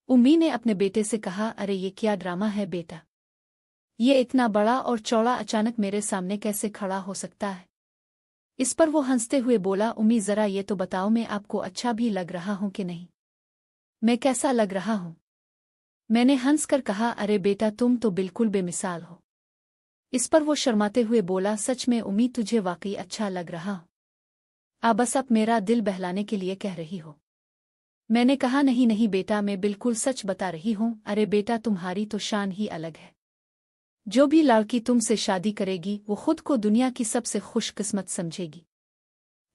उम्मी ने अपने बेटे से कहा, अरे ये क्या ड्रामा है बेटा। ये इतना बड़ा और चौड़ा अचानक मेरे सामने कैसे खड़ा हो सकता है। इस पर वो हंसते हुए बोला, उम्मी जरा ये तो बताओ मैं आपको अच्छा भी लग रहा हूं कि नहीं। मैं कैसा लग रहा हूं। मैंने हंसकर कहा, अरे बेटा तुम तो बिल्कुल बेमिसाल हो। इस पर वो शर्माते हुए बोला, सच में उम्मी तुझे वाकई अच्छा लग रहा हो। बस अब मेरा दिल बहलाने के लिए कह रही हो। मैंने कहा, नहीं नहीं बेटा मैं बिल्कुल सच बता रही हूं। अरे बेटा तुम्हारी तो शान ही अलग है। जो भी लड़की तुमसे शादी करेगी वो खुद को दुनिया की सबसे खुशकिस्मत समझेगी,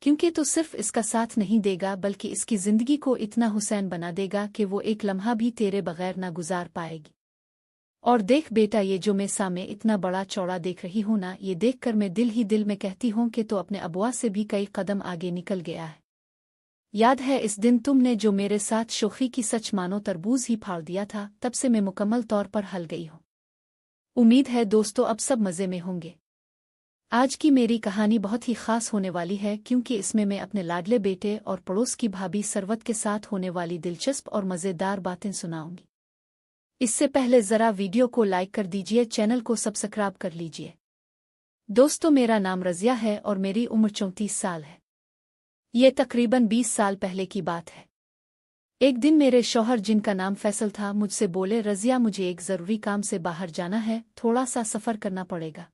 क्योंकि तो सिर्फ इसका साथ नहीं देगा बल्कि इसकी जिंदगी को इतना हुसैन बना देगा कि वो एक लम्हा भी तेरे बगैर ना गुजार पाएगी। और देख बेटा ये जो मैं सामने इतना बड़ा चौड़ा देख रही हूं ना, ये देखकर मैं दिल ही दिल में कहती हूं कि तो अपने अबुआ से भी कई कदम आगे निकल गया है। याद है इस दिन तुमने जो मेरे साथ शोखी की सच मानो तरबूज ही फाड़ दिया था, तब से मैं मुकम्मल तौर पर हल गई हूं। उम्मीद है दोस्तों अब सब मज़े में होंगे। आज की मेरी कहानी बहुत ही ख़ास होने वाली है, क्योंकि इसमें मैं अपने लाडले बेटे और पड़ोस की भाभी सरवत के साथ होने वाली दिलचस्प और मज़ेदार बातें सुनाऊंगी। इससे पहले ज़रा वीडियो को लाइक कर दीजिए, चैनल को सब्सक्राइब कर लीजिए। दोस्तों मेरा नाम रज़िया है और मेरी उम्र 34 साल है। ये तकरीबन 20 साल पहले की बात है। एक दिन मेरे शौहर, जिनका नाम फैसल था, मुझसे बोले, रज़िया मुझे एक ज़रूरी काम से बाहर जाना है, थोड़ा सा सफ़र करना पड़ेगा।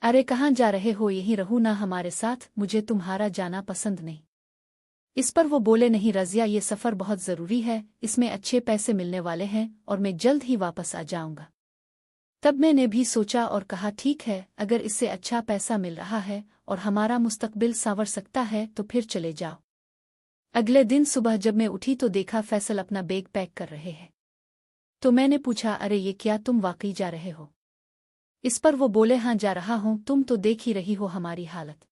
अरे कहाँ जा रहे हो, यहीं रहूँ ना हमारे साथ, मुझे तुम्हारा जाना पसंद नहीं। इस पर वो बोले, नहीं रज़िया ये सफ़र बहुत ज़रूरी है, इसमें अच्छे पैसे मिलने वाले हैं और मैं जल्द ही वापस आ जाऊंगा। तब मैंने भी सोचा और कहा, ठीक है, अगर इससे अच्छा पैसा मिल रहा है और हमारा मुस्तकबिल संवर सकता है तो फिर चले जाओ। अगले दिन सुबह जब मैं उठी तो देखा फैसल अपना बैग पैक कर रहे हैं। तो मैंने पूछा, अरे ये क्या तुम वाकई जा रहे हो। इस पर वो बोले, हाँ जा रहा हूँ, तुम तो देख ही रही हो हमारी हालत।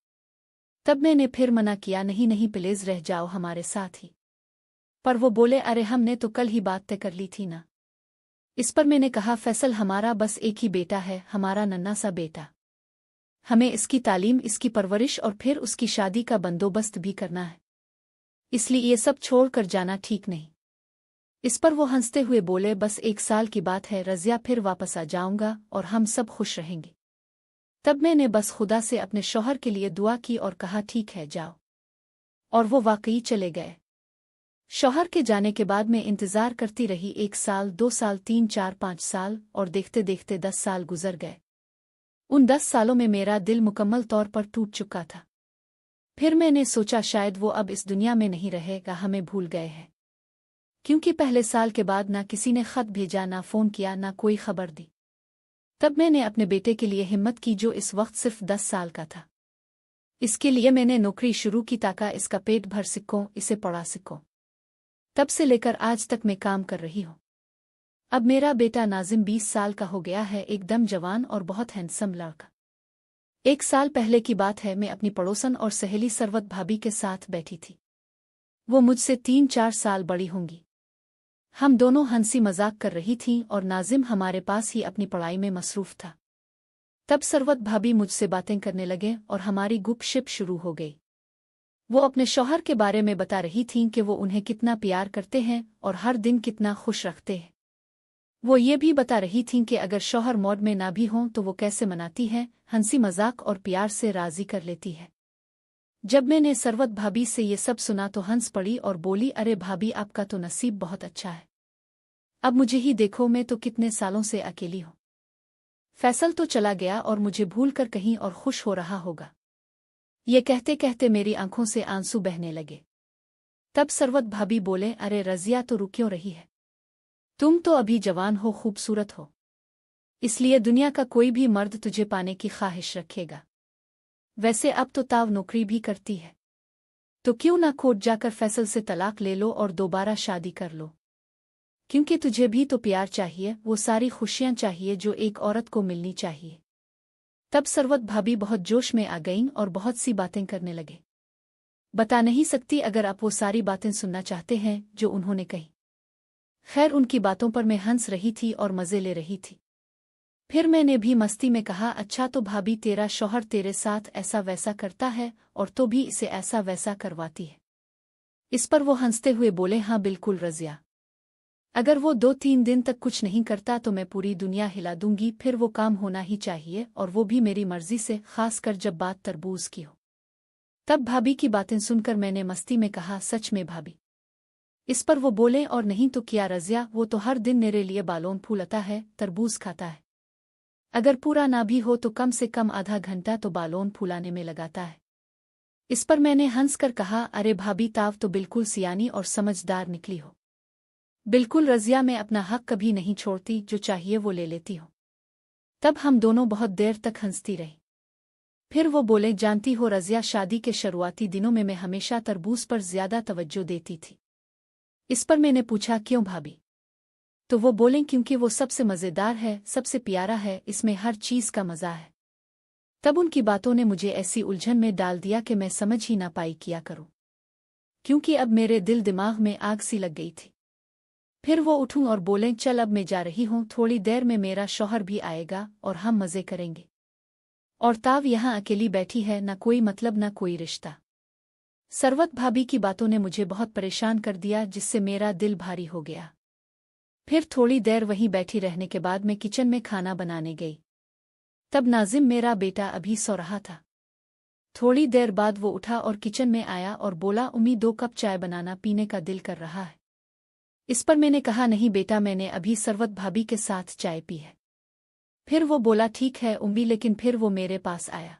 तब मैंने फिर मना किया, नहीं नहीं प्लीज रह जाओ हमारे साथ ही। पर वो बोले, अरे हमने तो कल ही बात तय कर ली थी ना। इस पर मैंने कहा, फैसल हमारा बस एक ही बेटा है, हमारा नन्हा सा बेटा। हमें इसकी तालीम, इसकी परवरिश और फिर उसकी शादी का बंदोबस्त भी करना है, इसलिए ये सब छोड़ कर जाना ठीक नहीं। इस पर वो हंसते हुए बोले, बस 1 साल की बात है रज़िया, फिर वापस आ जाऊंगा और हम सब खुश रहेंगे। तब मैंने बस खुदा से अपने शौहर के लिए दुआ की और कहा, ठीक है जाओ। और वो वाकई चले गए। शौहर के जाने के बाद मैं इंतज़ार करती रही। 1 साल, 2 साल, 3, 4, 5 साल और देखते देखते 10 साल गुजर गए। उन 10 सालों में मेरा दिल मुकम्मल तौर पर टूट चुका था। फिर मैंने सोचा शायद वो अब इस दुनिया में नहीं रहेगा, हमें भूल गए हैं। क्योंकि पहले साल के बाद ना किसी ने खत भेजा, ना फ़ोन किया, ना कोई खबर दी। तब मैंने अपने बेटे के लिए हिम्मत की, जो इस वक्त सिर्फ 10 साल का था। इसके लिए मैंने नौकरी शुरू की ताकि इसका पेट भर सकूं, इसे पढ़ा सकूं। तब से लेकर आज तक मैं काम कर रही हूँ। अब मेरा बेटा नाजिम 20 साल का हो गया है, एकदम जवान और बहुत हैंडसम लड़का। 1 साल पहले की बात है, मैं अपनी पड़ोसन और सहेली सरवत भाभी के साथ बैठी थी। वो मुझसे 3-4 साल बड़ी होंगी। हम दोनों हंसी मजाक कर रही थीं और नाजिम हमारे पास ही अपनी पढ़ाई में मसरूफ था। तब सरवत भाभी मुझसे बातें करने लगे और हमारी गुपशप शुरू हो गई। वो अपने शौहर के बारे में बता रही थीं कि वो उन्हें कितना प्यार करते हैं और हर दिन कितना खुश रखते हैं। वो ये भी बता रही थीं कि अगर शौहर मौज में ना भी हों तो वो कैसे मनाती हैं, हंसी मजाक और प्यार से राजी कर लेती है। जब मैंने सरवत भाभी से ये सब सुना तो हंस पड़ी और बोली, अरे भाभी आपका तो नसीब बहुत अच्छा है। अब मुझे ही देखो, मैं तो कितने सालों से अकेली हूँ। फैसल तो चला गया और मुझे भूल कर कहीं और खुश हो रहा होगा। ये कहते कहते मेरी आंखों से आंसू बहने लगे। तब सरवत भाभी बोले, अरे रज़िया तो रुक क्यों रही है। तुम तो अभी जवान हो, खूबसूरत हो, इसलिए दुनिया का कोई भी मर्द तुझे पाने की ख्वाहिश रखेगा। वैसे अब तो ताव नौकरी भी करती है, तो क्यों ना कोर्ट जाकर फैसल से तलाक ले लो और दोबारा शादी कर लो। क्योंकि तुझे भी तो प्यार चाहिए, वो सारी खुशियां चाहिए जो एक औरत को मिलनी चाहिए। तब सरवत भाभी बहुत जोश में आ गईं और बहुत सी बातें करने लगे। बता नहीं सकती अगर आप वो सारी बातें सुनना चाहते हैं जो उन्होंने कही। खैर उनकी बातों पर मैं हंस रही थी और मज़े ले रही थी। फिर मैंने भी मस्ती में कहा, अच्छा तो भाभी तेरा शौहर तेरे साथ ऐसा वैसा करता है और तो भी इसे ऐसा वैसा करवाती है। इस पर वो हंसते हुए बोले, हाँ बिल्कुल रज़िया, अगर वो 2-3 दिन तक कुछ नहीं करता तो मैं पूरी दुनिया हिला दूंगी, फिर वो काम होना ही चाहिए और वो भी मेरी मर्जी से, खासकर जब बात तरबूज की हो। तब भाभी की बातें सुनकर मैंने मस्ती में कहा, सच में भाभी? इस पर वो बोले, और नहीं तो क्या रज़िया, वो तो हर दिन मेरे लिए बालों फूलता है, तरबूज खाता है। अगर पूरा ना भी हो तो कम से कम आधा घंटा तो बालों फूलाने में लगाता है। इस पर मैंने हंसकर कहा, अरे भाभी, ताव तो बिल्कुल सियानी और समझदार निकली हो। बिल्कुल रज़िया, मैं अपना हक कभी नहीं छोड़ती, जो चाहिए वो ले लेती हूँ। तब हम दोनों बहुत देर तक हंसती रही। फिर वो बोले, जानती हो रज़िया, शादी के शुरुआती दिनों में मैं हमेशा तरबूज पर ज्यादा तवज्जो देती थी। इस पर मैंने पूछा, क्यों भाभी? तो वो बोलें, क्योंकि वो सबसे मज़ेदार है, सबसे प्यारा है, इसमें हर चीज़ का मज़ा है। तब उनकी बातों ने मुझे ऐसी उलझन में डाल दिया कि मैं समझ ही ना पाई क्या करूं, क्योंकि अब मेरे दिल दिमाग में आग सी लग गई थी। फिर वो उठूं और बोलें, चल अब मैं जा रही हूं, थोड़ी देर में मेरा शौहर भी आएगा और हम मज़े करेंगे। और ताव यहाँ अकेली बैठी है, ना कोई मतलब ना कोई रिश्ता। सरवत भाभी की बातों ने मुझे बहुत परेशान कर दिया, जिससे मेरा दिल भारी हो गया। फिर थोड़ी देर वहीं बैठी रहने के बाद मैं किचन में खाना बनाने गई। तब नाजिम, मेरा बेटा, अभी सो रहा था। थोड़ी देर बाद वो उठा और किचन में आया और बोला, उम्मी 2 कप चाय बनाना, पीने का दिल कर रहा है। इस पर मैंने कहा, नहीं बेटा, मैंने अभी सरवत भाभी के साथ चाय पी है। फिर वो बोला, ठीक है उम्मी, लेकिन फिर वो मेरे पास आया।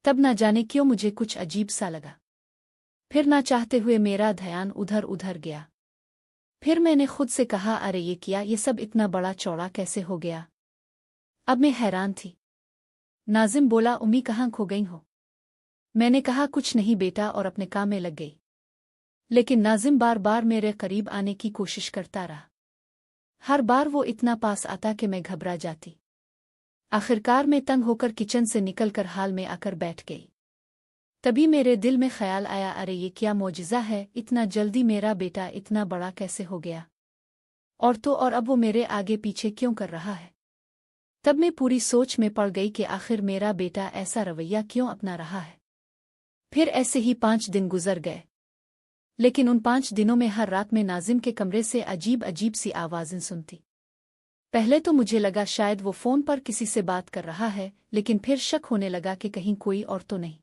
तब ना जाने क्यों मुझे कुछ अजीब सा लगा। फिर ना चाहते हुए मेरा ध्यान उधर उधर गया। फिर मैंने खुद से कहा, अरे ये क्या, ये सब इतना बड़ा चौड़ा कैसे हो गया? अब मैं हैरान थी। नाजिम बोला, उम्मी कहाँ खो गई हो? मैंने कहा, कुछ नहीं बेटा, और अपने काम में लग गई। लेकिन नाजिम बार बार मेरे करीब आने की कोशिश करता रहा। हर बार वो इतना पास आता कि मैं घबरा जाती। आखिरकार मैं तंग होकर किचन से निकलकर हाल में आकर बैठ गई। तभी मेरे दिल में ख्याल आया, अरे ये क्या मौजिज़ा है, इतना जल्दी मेरा बेटा इतना बड़ा कैसे हो गया? और तो और अब वो मेरे आगे पीछे क्यों कर रहा है? तब मैं पूरी सोच में पड़ गई कि आखिर मेरा बेटा ऐसा रवैया क्यों अपना रहा है। फिर ऐसे ही 5 दिन गुजर गए। लेकिन उन 5 दिनों में हर रात में नाजिम के कमरे से अजीब अजीब सी आवाज़ें सुनती। पहले तो मुझे लगा शायद वो फ़ोन पर किसी से बात कर रहा है, लेकिन फिर शक होने लगा कि कहीं कोई और तो नहीं।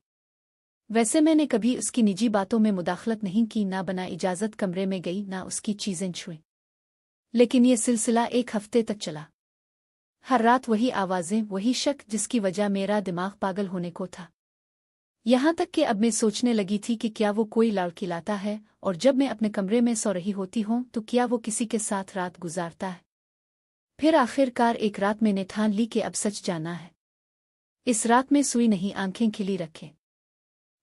वैसे मैंने कभी उसकी निजी बातों में मुदाखलत नहीं की, ना बिना इजाज़त कमरे में गई, ना उसकी चीज़ें छुई। लेकिन ये सिलसिला 1 हफ्ते तक चला। हर रात वही आवाज़ें, वही शक, जिसकी वजह मेरा दिमाग पागल होने को था। यहाँ तक कि अब मैं सोचने लगी थी कि क्या वो कोई लड़खड़ाता है, और जब मैं अपने कमरे में सो रही होती हूँ तो क्या वो किसी के साथ रात गुजारता है। फिर आखिरकार एक रात मैंने ठान ली कि अब सच जाना है। इस रात में सुई नहीं, आंखें खिली रखें।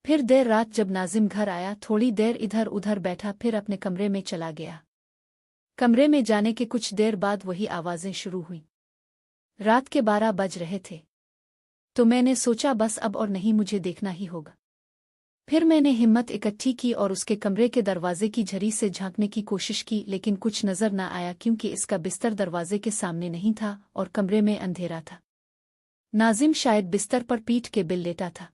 फिर देर रात जब नाजिम घर आया, थोड़ी देर इधर उधर बैठा, फिर अपने कमरे में चला गया। कमरे में जाने के कुछ देर बाद वही आवाज़ें शुरू हुईं। रात के 12 बज रहे थे। तो मैंने सोचा, बस अब और नहीं, मुझे देखना ही होगा। फिर मैंने हिम्मत इकट्ठी की और उसके कमरे के दरवाजे की झरी से झांकने की कोशिश की, लेकिन कुछ नजर न आया, क्योंकि इसका बिस्तर दरवाजे के सामने नहीं था और कमरे में अंधेरा था। नाजिम शायद बिस्तर पर पीठ के बिल लेटा था।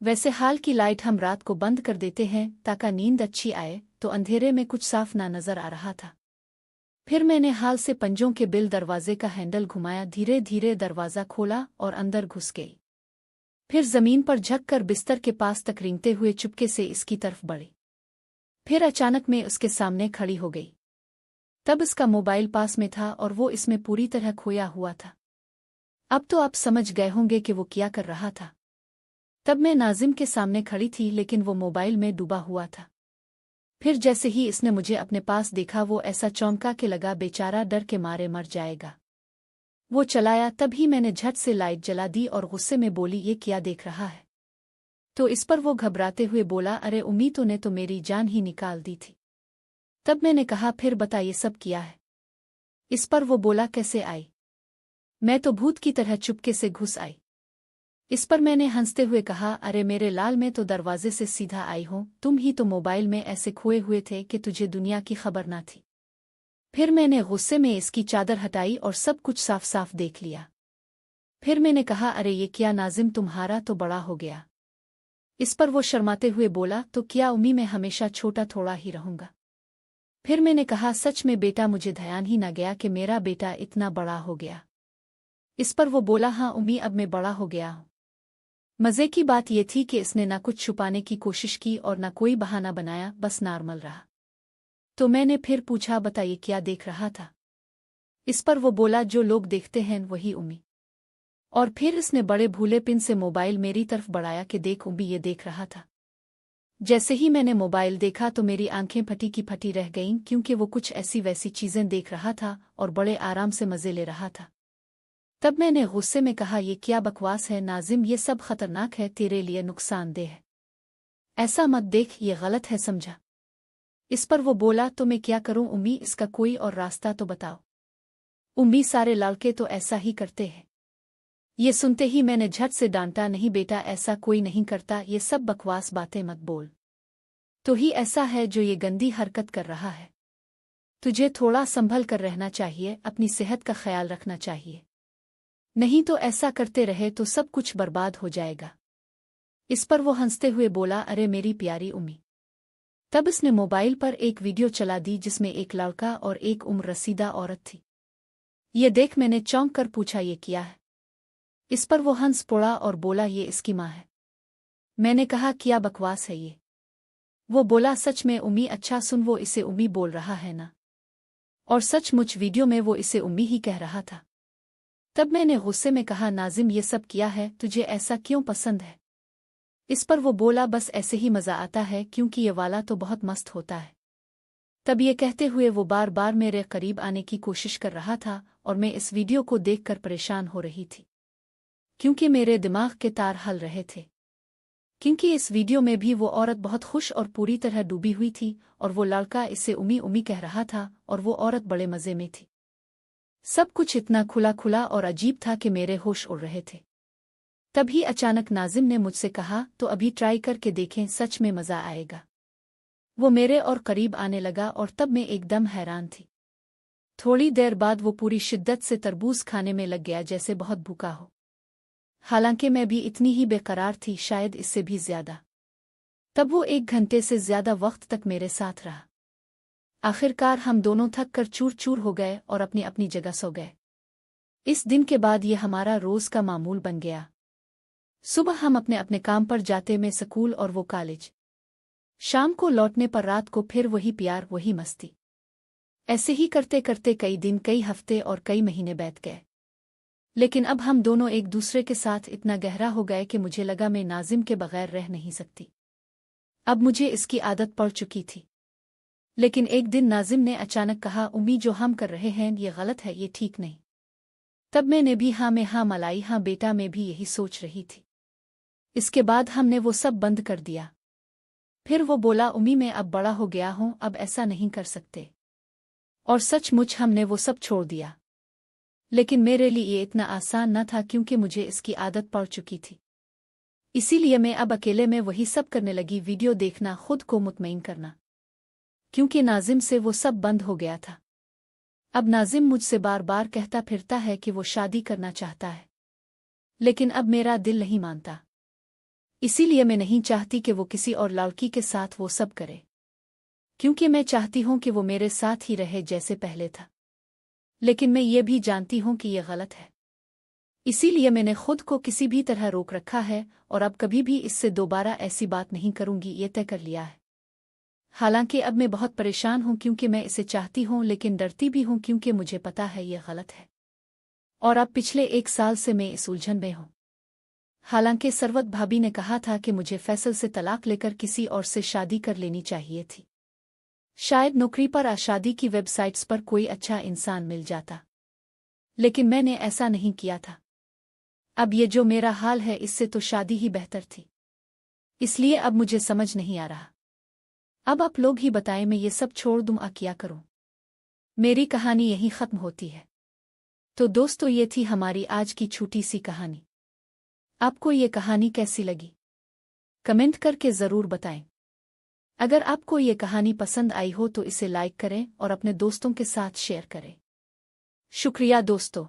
वैसे हाल की लाइट हम रात को बंद कर देते हैं ताकि नींद अच्छी आए, तो अंधेरे में कुछ साफ ना नजर आ रहा था। फिर मैंने हाल से पंजों के बिल दरवाजे का हैंडल घुमाया, धीरे धीरे दरवाज़ा खोला और अंदर घुस गई। फिर जमीन पर झुककर बिस्तर के पास तक रेंगते हुए चुपके से इसकी तरफ बढ़ी। फिर अचानक मैं उसके सामने खड़ी हो गई। तब इसका मोबाइल पास में था और वो इसमें पूरी तरह खोया हुआ था। अब तो आप समझ गए होंगे कि वो क्या कर रहा था। तब मैं नाजिम के सामने खड़ी थी, लेकिन वो मोबाइल में डूबा हुआ था। फिर जैसे ही इसने मुझे अपने पास देखा, वो ऐसा चौंका के लगा बेचारा डर के मारे मर जाएगा। वो चलाया, तभी मैंने झट से लाइट जला दी और गुस्से में बोली, ये क्या देख रहा है? तो इस पर वो घबराते हुए बोला, अरे उम्मी, तूने तो मेरी जान ही निकाल दी थी। तब मैंने कहा, फिर बता ये सब किया है? इस पर वो बोला, कैसे आई? मैं तो भूत की तरह चुपके से घुस आई। इस पर मैंने हंसते हुए कहा, अरे मेरे लाल, मैं तो दरवाजे से सीधा आई हूँ, तुम ही तो मोबाइल में ऐसे खोए हुए थे कि तुझे दुनिया की खबर ना थी। फिर मैंने गुस्से में इसकी चादर हटाई और सब कुछ साफ साफ देख लिया। फिर मैंने कहा, अरे ये क्या नाजिम, तुम्हारा तो बड़ा हो गया। इस पर वो शर्माते हुए बोला, तो क्या उम्मी, मैं हमेशा छोटा थोड़ा ही रहूंगा? फिर मैंने कहा, सच में बेटा, मुझे ध्यान ही न गया कि मेरा बेटा इतना बड़ा हो गया। इस पर वो बोला, हाँ उम्मी, अब मैं बड़ा हो गया हूँ। मज़े की बात यह थी कि इसने न कुछ छुपाने की कोशिश की और न कोई बहाना बनाया, बस नॉर्मल रहा। तो मैंने फिर पूछा, बताइए क्या देख रहा था? इस पर वो बोला, जो लोग देखते हैं वही उम्मी। और फिर इसने बड़े भूले पिन से मोबाइल मेरी तरफ बढ़ाया कि देख उम्मी, ये देख रहा था। जैसे ही मैंने मोबाइल देखा तो मेरी आंखें फटी की फटी रह गईं, क्योंकि वो कुछ ऐसी वैसी चीज़ें देख रहा था और बड़े आराम से मज़े ले रहा था। तब मैंने गुस्से में कहा, ये क्या बकवास है नाजिम, ये सब खतरनाक है, तेरे लिए नुकसानदेह है, ऐसा मत देख, ये गलत है, समझा? इस पर वो बोला, तो मैं क्या करूं उम्मी, इसका कोई और रास्ता तो बताओ। उम्मी, सारे लड़के तो ऐसा ही करते हैं। ये सुनते ही मैंने झट से डांटा, नहीं बेटा, ऐसा कोई नहीं करता, ये सब बकवास बातें मत बोल। तो ही ऐसा है जो ये गंदी हरकत कर रहा है। तुझे थोड़ा संभल कर रहना चाहिए, अपनी सेहत का ख्याल रखना चाहिए, नहीं तो ऐसा करते रहे तो सब कुछ बर्बाद हो जाएगा। इस पर वो हंसते हुए बोला, अरे मेरी प्यारी उम्मी। तब इसने मोबाइल पर एक वीडियो चला दी जिसमें एक लड़का और एक उम्र रसीदा औरत थी। ये देख मैंने चौंक कर पूछा, ये क्या है? इस पर वो हंस पड़ा और बोला, ये इसकी माँ है। मैंने कहा, क्या बकवास है ये? वो बोला, सच में उम्मी। अच्छा सुन, वो इसे उम्मी बोल रहा है ना? और सचमुच वीडियो में वो इसे उम्मी ही कह रहा था। तब मैंने गुस्से में कहा, नाजिम, ये सब क्या है, तुझे ऐसा क्यों पसंद है? इस पर वो बोला, बस ऐसे ही मज़ा आता है, क्योंकि ये वाला तो बहुत मस्त होता है। तब ये कहते हुए वो बार बार मेरे करीब आने की कोशिश कर रहा था और मैं इस वीडियो को देखकर परेशान हो रही थी, क्योंकि मेरे दिमाग के तार हल रहे थे। क्योंकि इस वीडियो में भी वो औरत बहुत खुश और पूरी तरह डूबी हुई थी और वो लड़का इसे उम्मी उम्मी कह रहा था और वो औरत बड़े मज़े में थी। सब कुछ इतना खुला खुला और अजीब था कि मेरे होश उड़ रहे थे। तभी अचानक नाजिम ने मुझसे कहा, तो अभी ट्राई करके देखें, सच में मज़ा आएगा। वो मेरे और करीब आने लगा और तब मैं एकदम हैरान थी। थोड़ी देर बाद वो पूरी शिद्दत से तरबूज खाने में लग गया, जैसे बहुत भूखा हो। हालांकि मैं भी इतनी ही बेकरार थी, शायद इससे भी ज्यादा। तब वो 1 घंटे से ज्यादा वक्त तक मेरे साथ रहा। आखिरकार हम दोनों थक कर चूर चूर हो गए और अपनी अपनी जगह सो गए। इस दिन के बाद ये हमारा रोज का मामूल बन गया। सुबह हम अपने अपने काम पर जाते, मैं स्कूल और वो कॉलेज। शाम को लौटने पर रात को फिर वही प्यार, वही मस्ती। ऐसे ही करते करते कई दिन, कई हफ्ते और कई महीने बीत गए। लेकिन अब हम दोनों एक दूसरे के साथ इतना गहरा हो गए कि मुझे लगा मैं नाजिम के बगैर रह नहीं सकती। अब मुझे इसकी आदत पड़ चुकी थी। लेकिन एक दिन नाजिम ने अचानक कहा, उम्मी, जो हम कर रहे हैं ये गलत है, ये ठीक नहीं। तब मैंने भी हाँ में हाँ मलाई, हाँ बेटा, मैं भी यही सोच रही थी। इसके बाद हमने वो सब बंद कर दिया। फिर वो बोला, उम्मी, मैं अब बड़ा हो गया हूं, अब ऐसा नहीं कर सकते। और सचमुच हमने वो सब छोड़ दिया। लेकिन मेरे लिए ये इतना आसान न था, क्योंकि मुझे इसकी आदत पड़ चुकी थी। इसीलिए मैं अब अकेले में वही सब करने लगी, वीडियो देखना, खुद को मुतमईन करना। क्योंकि नाजिम से वो सब बंद हो गया था। अब नाजिम मुझसे बार बार कहता फिरता है कि वो शादी करना चाहता है, लेकिन अब मेरा दिल नहीं मानता। इसीलिए मैं नहीं चाहती कि वो किसी और लड़की के साथ वो सब करे, क्योंकि मैं चाहती हूं कि वो मेरे साथ ही रहे जैसे पहले था। लेकिन मैं ये भी जानती हूं कि ये गलत है। इसीलिए मैंने खुद को किसी भी तरह रोक रखा है और अब कभी भी इससे दोबारा ऐसी बात नहीं करूंगी, ये तय कर लिया है। हालांकि अब मैं बहुत परेशान हूं, क्योंकि मैं इसे चाहती हूं, लेकिन डरती भी हूं, क्योंकि मुझे पता है ये गलत है। और अब पिछले 1 साल से मैं इस उलझन में हूं। हालांकि सरवत भाभी ने कहा था कि मुझे फैसल से तलाक लेकर किसी और से शादी कर लेनी चाहिए थी। शायद नौकरी पर शादी की वेबसाइट्स पर कोई अच्छा इंसान मिल जाता, लेकिन मैंने ऐसा नहीं किया था। अब ये जो मेरा हाल है, इससे तो शादी ही बेहतर थी। इसलिए अब मुझे समझ नहीं आ रहा। अब आप लोग ही बताएं, मैं ये सब छोड़ दूं या क्या करूं? मेरी कहानी यहीं खत्म होती है। तो दोस्तों, ये थी हमारी आज की छोटी सी कहानी। आपको ये कहानी कैसी लगी? कमेंट करके ज़रूर बताएं। अगर आपको ये कहानी पसंद आई हो तो इसे लाइक करें और अपने दोस्तों के साथ शेयर करें। शुक्रिया दोस्तों।